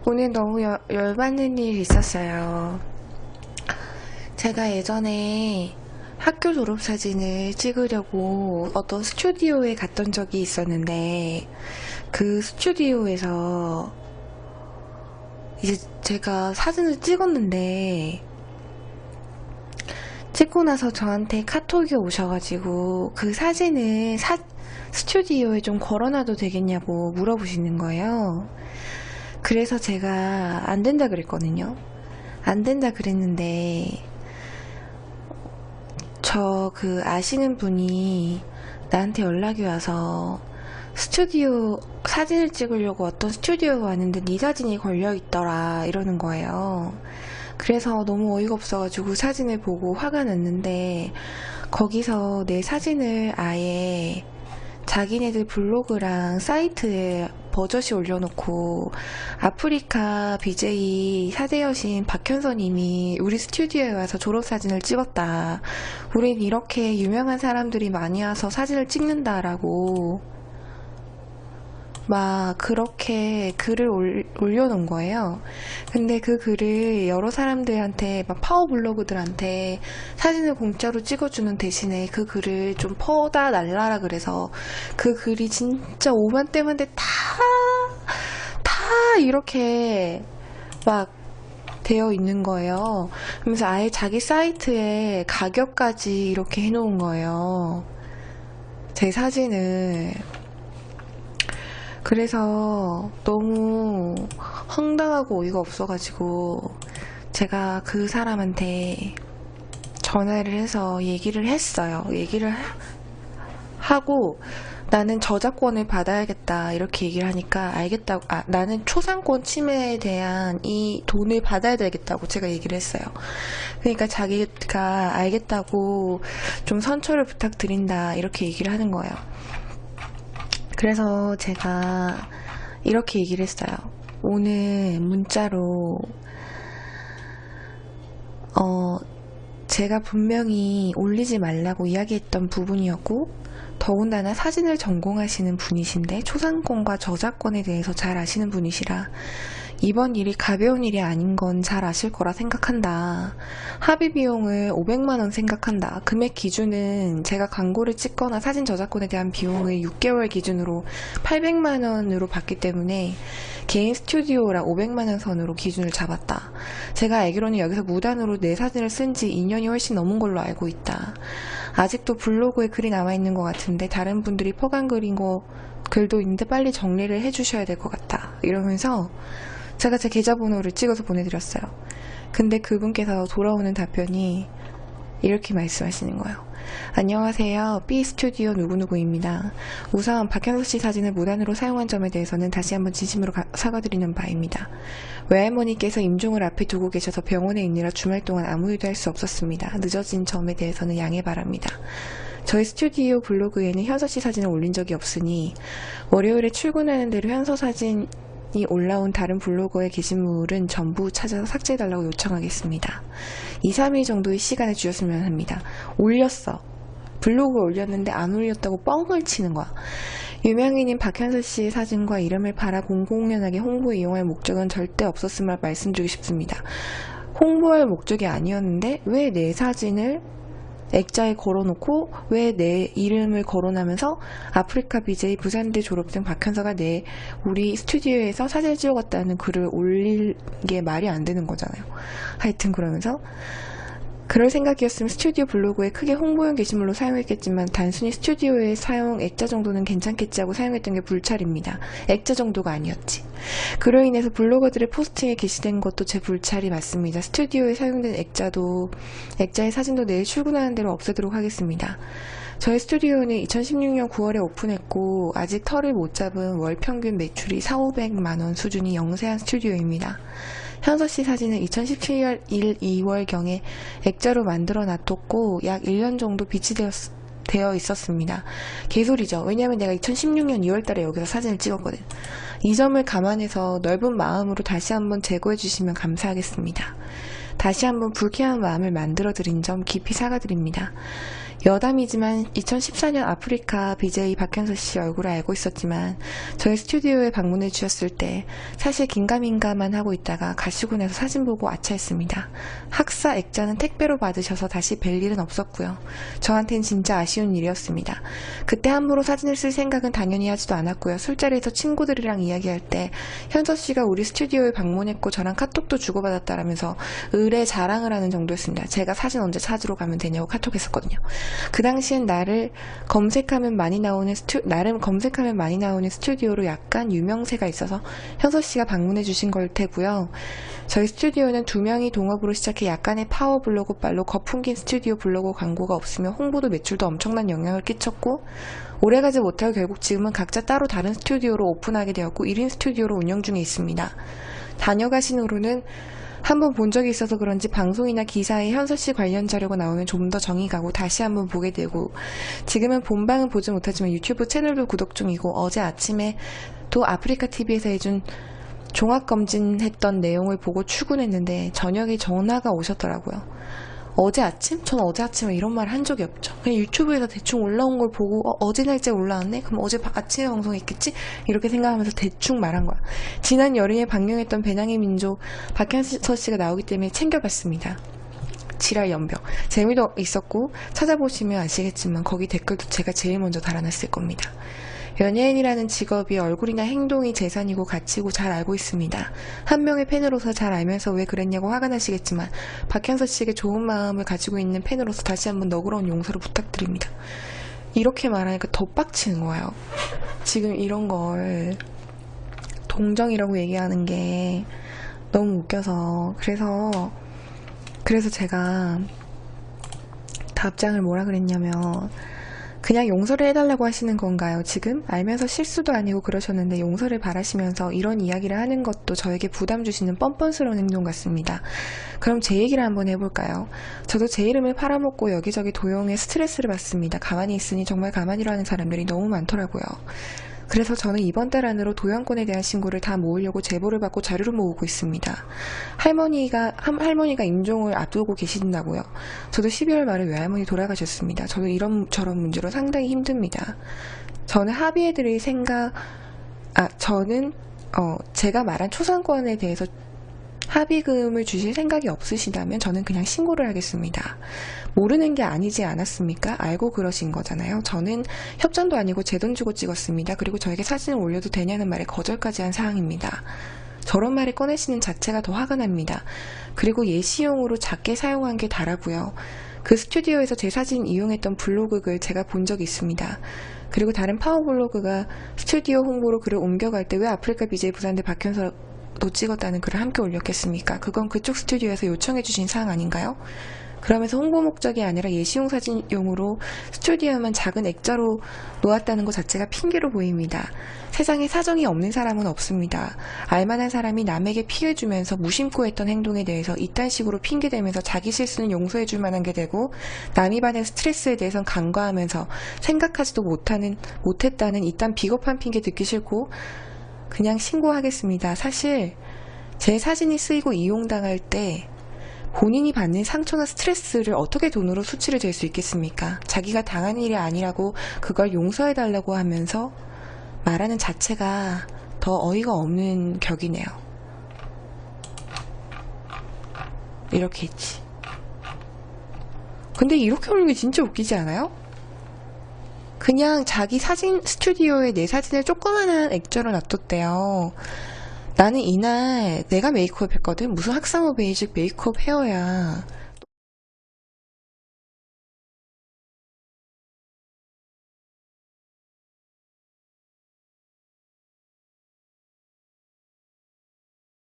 오늘 너무 열받는 일이 있었어요. 제가 예전에 학교 졸업사진을 찍으려고 어떤 스튜디오에 갔던 적이 있었는데, 그 스튜디오에서 이제 제가 사진을 찍었는데, 찍고 나서 저한테 카톡이 오셔가지고 그 사진을 스튜디오에 좀 걸어놔도 되겠냐고 물어보시는 거예요. 그래서 제가 안 된다 그랬거든요. 안 된다 그랬는데 저 아시는 분이 나한테 연락이 와서 스튜디오 사진을 찍으려고 어떤 스튜디오에 왔는데 네 사진이 걸려있더라 이러는 거예요. 그래서 너무 어이가 없어가지고 사진을 보고 화가 났는데, 거기서 내 사진을 아예 자기네들 블로그랑 사이트에 버젓이 올려놓고, 아프리카 BJ 사대 여신 박현서님이 우리 스튜디오에 와서 졸업사진을 찍었다, 우린 이렇게 유명한 사람들이 많이 와서 사진을 찍는다라고 막 그렇게 글을 올려놓은 거예요. 근데 그 글을 여러 사람들한테, 막 파워블로그들한테 사진을 공짜로 찍어주는 대신에 그 글을 좀 퍼다 날라라 그래서 그 글이 진짜 오만대만대 다 이렇게 막 되어 있는 거예요. 그러면서 아예 자기 사이트에 가격까지 이렇게 해놓은 거예요, 제 사진을. 그래서 너무 황당하고 어이가 없어가지고 제가 그 사람한테 전화를 해서 얘기를 했어요. 얘기를 하고, 나는 저작권을 받아야겠다 이렇게 얘기를 하니까 알겠다고, 나는 초상권 침해에 대한 이 돈을 받아야 되겠다고 제가 얘기를 했어요. 그러니까 자기가 알겠다고, 좀 선처를 부탁드린다 이렇게 얘기를 하는 거예요. 그래서 제가 이렇게 얘기를 했어요. 오늘 문자로 제가 분명히 올리지 말라고 이야기했던 부분이었고, 더군다나 사진을 전공하시는 분이신데 초상권과 저작권에 대해서 잘 아시는 분이시라 이번 일이 가벼운 일이 아닌 건 잘 아실 거라 생각한다. 합의 비용을 500만원 생각한다. 금액 기준은 제가 광고를 찍거나 사진 저작권에 대한 비용을 6개월 기준으로 800만원으로 받기 때문에 개인 스튜디오라 500만원 선으로 기준을 잡았다. 제가 알기로는 여기서 무단으로 내 사진을 쓴 지 2년이 훨씬 넘은 걸로 알고 있다. 아직도 블로그에 글이 남아있는 것 같은데 다른 분들이 퍼간 글도 있는데 빨리 정리를 해주셔야 될 것 같다. 이러면서 제가 제 계좌번호를 찍어서 보내드렸어요. 근데 그분께서 돌아오는 답변이 이렇게 말씀하시는 거예요. 안녕하세요. B스튜디오 누구누구입니다. 우선 박현서씨 사진을 무단으로 사용한 점에 대해서는 다시 한번 진심으로 사과드리는 바입니다. 외할머니께서 임종을 앞에 두고 계셔서 병원에 있느라 주말 동안 아무 일도 할 수 없었습니다. 늦어진 점에 대해서는 양해 바랍니다. 저희 스튜디오 블로그에는 현서씨 사진을 올린 적이 없으니 월요일에 출근하는 대로 현서 사진이 올라온 다른 블로거의 게시물은 전부 찾아서 삭제해달라고 요청하겠습니다. 2, 3일 정도의 시간을 주셨으면 합니다. 올렸어. 블로그에 올렸는데 안 올렸다고 뻥을 치는 거야. 유명인인 박현서씨의 사진과 이름을 팔아 공공연하게 홍보에 이용할 목적은 절대 없었음을 말씀드리고 싶습니다. 홍보할 목적이 아니었는데 왜 내 사진을 액자에 걸어놓고 왜 내 이름을 거론하면서 아프리카 BJ 부산대 졸업생 박현서가 우리 스튜디오에서 사진을 찍어갔다는 글을 올릴 게 말이 안 되는 거잖아요. 하여튼 그러면서 그럴 생각이었으면 스튜디오 블로그에 크게 홍보용 게시물로 사용했겠지만 단순히 스튜디오에 사용 액자 정도는 괜찮겠지 하고 사용했던 게 불찰입니다. 액자 정도가 아니었지. 그로 인해서 블로거들의 포스팅에 게시된 것도 제 불찰이 맞습니다. 스튜디오에 사용된 액자의 사진도 내일 출근하는 대로 없애도록 하겠습니다. 저희 스튜디오는 2016년 9월에 오픈했고 아직 털을 못 잡은 월 평균 매출이 4,500만원 수준이 영세한 스튜디오입니다. 현서씨 사진은 2017년 2월경에 액자로 만들어 놔뒀고 약 1년 정도 비치되어 있었습니다. 개소리죠. 왜냐면 내가 2016년 2월달에 여기서 사진을 찍었거든. 이 점을 감안해서 넓은 마음으로 다시 한번 제고해 주시면 감사하겠습니다. 다시 한번 불쾌한 마음을 만들어 드린 점 깊이 사과드립니다. 여담이지만 2014년 아프리카 BJ 박현서 씨 얼굴을 알고 있었지만 저희 스튜디오에 방문해 주셨을 때 사실 긴가민가만 하고 있다가 가시고 나서 사진 보고 아차했습니다. 학사 액자는 택배로 받으셔서 다시 뵐 일은 없었고요. 저한텐 진짜 아쉬운 일이었습니다. 그때 함부로 사진을 쓸 생각은 당연히 하지도 않았고요. 술자리에서 친구들이랑 이야기할 때 현서 씨가 우리 스튜디오에 방문했고 저랑 카톡도 주고받았다라면서 의뢰 자랑을 하는 정도였습니다. 제가 사진 언제 찾으러 가면 되냐고 카톡했었거든요. 그 당시엔 나름 검색하면 많이 나오는 스튜디오로 약간 유명세가 있어서 현서 씨가 방문해 주신 걸 테고요. 저희 스튜디오는 2명이 동업으로 시작해 약간의 파워 블로그 빨로 거품긴 스튜디오 블로그 광고가 없으며 홍보도 매출도 엄청난 영향을 끼쳤고 오래가지 못하고 결국 지금은 각자 따로 다른 스튜디오로 오픈하게 되었고 1인 스튜디오로 운영 중에 있습니다. 다녀가신 후로는 한번 본 적이 있어서 그런지 방송이나 기사에 현서 씨 관련 자료가 나오면 좀 더 정이 가고 다시 한번 보게 되고 지금은 본방은 보지 못하지만 유튜브 채널도 구독 중이고 어제 아침에 또 아프리카 TV에서 해준 종합검진했던 내용을 보고 출근했는데 저녁에 전화가 오셨더라고요. 어제 아침? 전 어제 아침에 이런 말 한 적이 없죠. 그냥 유튜브에서 대충 올라온 걸 보고 어제 날짜에 올라왔네? 그럼 어제 아침에 방송했겠지? 이렇게 생각하면서 대충 말한 거야. 지난 여름에 방영했던 배낭의 민족 박현서 씨가 나오기 때문에 챙겨봤습니다. 지랄 연병. 재미도 있었고 찾아보시면 아시겠지만 거기 댓글도 제가 제일 먼저 달아놨을 겁니다. 연예인이라는 직업이 얼굴이나 행동이 재산이고 가치고 잘 알고 있습니다. 한 명의 팬으로서 잘 알면서 왜 그랬냐고 화가 나시겠지만 박현서 씨에게 좋은 마음을 가지고 있는 팬으로서 다시 한번 너그러운 용서를 부탁드립니다. 이렇게 말하니까 더 빡치는 거예요. 지금 이런 걸 동정이라고 얘기하는 게 너무 웃겨서 그래서 제가 답장을 뭐라 그랬냐면 그냥 용서를 해달라고 하시는 건가요? 지금 알면서 실수도 아니고 그러셨는데 용서를 바라시면서 이런 이야기를 하는 것도 저에게 부담 주시는 뻔뻔스러운 행동 같습니다. 그럼 제 얘기를 한번 해볼까요? 저도 제 이름을 팔아먹고 여기저기 도용해 스트레스를 받습니다. 가만히 있으니 정말 가만히로 하는 사람들이 너무 많더라고요. 그래서 저는 이번 달 안으로 도용권에 대한 신고를 다 모으려고 제보를 받고 자료를 모으고 있습니다. 할머니가 임종을 앞두고 계신다고요. 저도 12월 말에 외할머니 돌아가셨습니다. 저도 이런저런 문제로 상당히 힘듭니다. 저는 합의해드릴 제가 말한 초상권에 대해서 합의금을 주실 생각이 없으시다면 저는 그냥 신고를 하겠습니다. 모르는 게 아니지 않았습니까? 알고 그러신 거잖아요. 저는 협찬도 아니고 제 돈 주고 찍었습니다. 그리고 저에게 사진을 올려도 되냐는 말에 거절까지 한 사항입니다. 저런 말을 꺼내시는 자체가 더 화가 납니다. 그리고 예시용으로 작게 사용한 게 다라고요. 그 스튜디오에서 제 사진 이용했던 블로그를 제가 본 적이 있습니다. 그리고 다른 파워블로그가 스튜디오 홍보로 글을 옮겨갈 때 왜 아프리카 BJ 부산대 박현서도 찍었다는 글을 함께 올렸겠습니까? 그건 그쪽 스튜디오에서 요청해주신 사항 아닌가요? 그러면서 홍보 목적이 아니라 예시용 사진용으로 스튜디오만 작은 액자로 놓았다는 것 자체가 핑계로 보입니다. 세상에 사정이 없는 사람은 없습니다. 알만한 사람이 남에게 피해주면서 무심코 했던 행동에 대해서 이딴 식으로 핑계대면서 자기 실수는 용서해줄 만한 게 되고 남이 받은 스트레스에 대해선 간과하면서 생각하지도 못했다는 이딴 비겁한 핑계 듣기 싫고 그냥 신고하겠습니다. 사실 제 사진이 쓰이고 이용당할 때 본인이 받는 상처나 스트레스를 어떻게 돈으로 수치를 잴 수 있겠습니까? 자기가 당한 일이 아니라고 그걸 용서해달라고 하면서 말하는 자체가 더 어이가 없는 격이네요. 이렇게 했지. 근데 이렇게 오는 게 진짜 웃기지 않아요? 그냥 자기 사진 스튜디오에 내 사진을 조그만한 액자로 놔뒀대요. 나는 이날 내가 메이크업 했거든. 무슨 학사모 베이직 메이크업 헤어야.